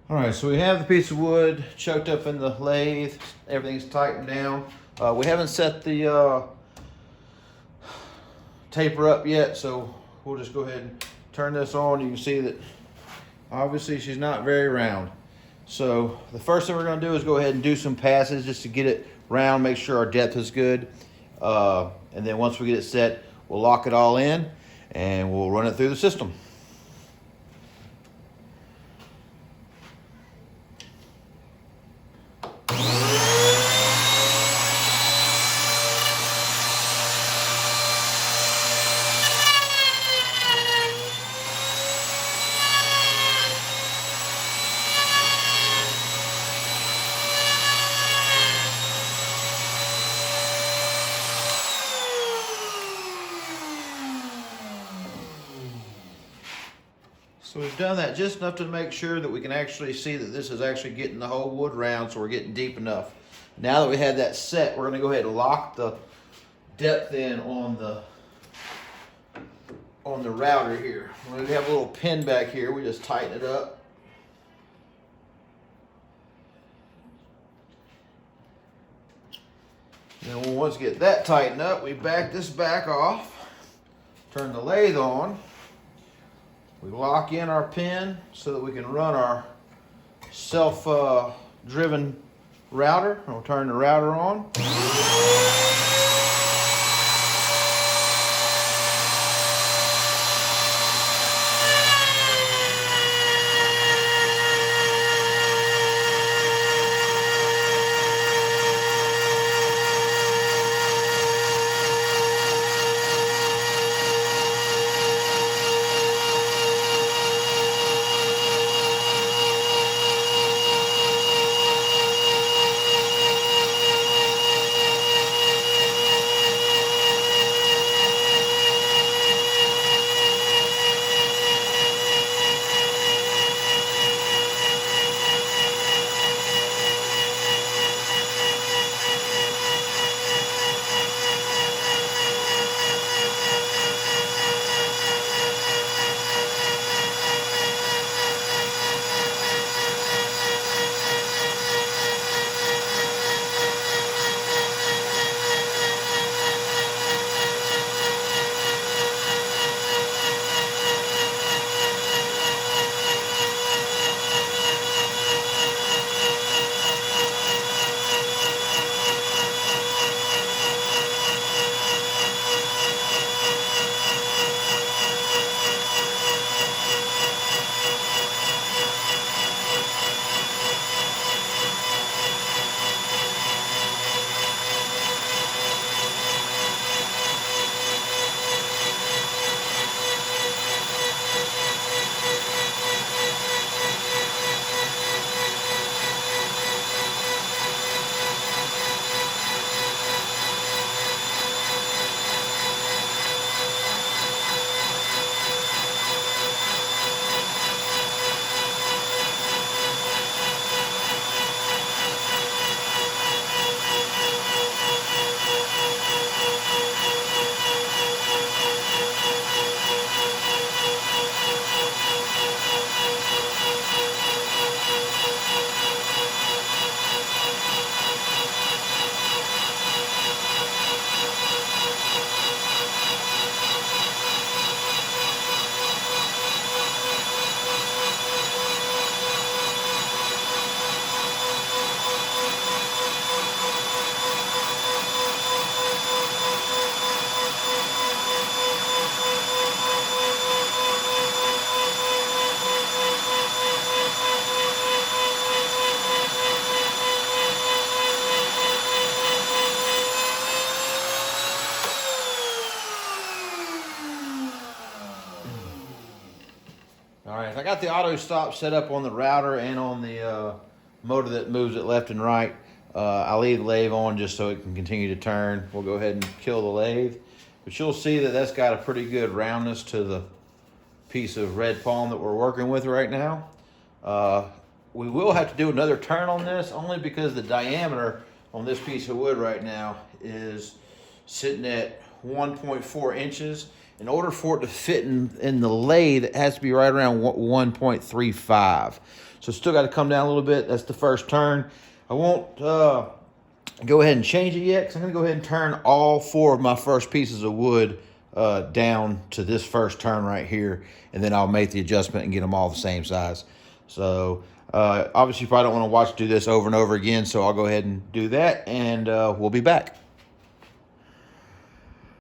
All right, so we have the piece of wood choked up in the lathe. Everything's tightened down. We haven't set the taper up yet, so we'll just go ahead and turn this on. You can see that obviously she's not very round. So the first thing we're going to do is go ahead and do some passes just to get it round, make sure our depth is good. And then once we get it set, we'll lock it all in and we'll run it through the system. So we've done that just enough to make sure that we can actually see that this is actually getting the whole wood round, so we're getting deep enough. Now that we have that set, we're going to go ahead and lock the depth in on the router here. We have a little pin back here, we just tighten it up. And then once we get that tightened up, we back this back off, turn the lathe on. We lock in our pin so that we can run our self-driven router. We'll turn the router on. All right, I got the auto stop set up on the router and on the motor that moves it left and right. I'll leave the lathe on just so it can continue to turn. We'll go ahead and kill the lathe. But you'll see that that's got a pretty good roundness to the piece of red palm that we're working with right now. We will have to do another turn on this only because the diameter on this piece of wood right now is sitting at 1.4 inches. In order for it to fit in the lathe, it has to be right around 1.35. So still got to come down a little bit. That's the first turn. I won't go ahead and change it yet, because I'm going to go ahead and turn all 4 of my first pieces of wood down to this first turn right here, and then I'll make the adjustment and get them all the same size. So obviously you probably don't want to watch do this over and over again, so I'll go ahead and do that, and we'll be back.